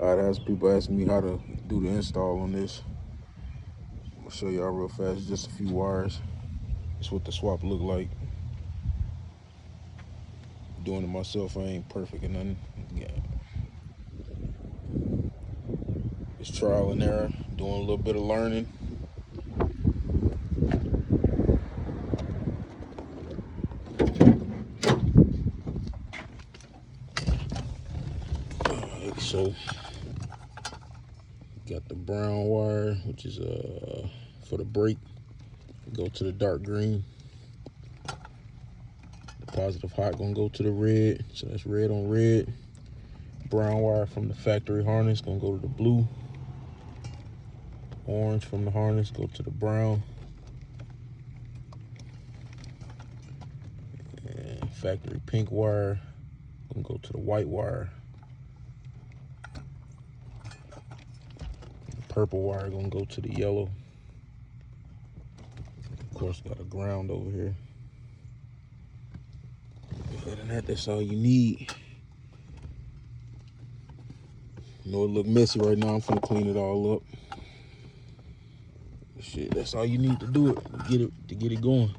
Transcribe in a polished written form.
I had people asking me how to do the install on this. I'm gonna show y'all real fast. Just a few wires. That's what the swap look like. Doing it myself, I ain't perfect or nothing. Yeah. It's trial and error. Doing a little bit of learning. Alright, so got the brown wire, which is for the brake. Go to the dark green. The positive hot gonna go to the red, so that's red on red. Brown wire from the factory harness gonna go to the blue. Orange from the harness go to the brown. And factory pink wire gonna go to the white wire. The purple wire gonna go to the yellow. Of course, got a ground over here. Other than that, that's all you need. You know it look messy right now. I'm finna clean it all up. Shit, that's all you need to do it to get it going.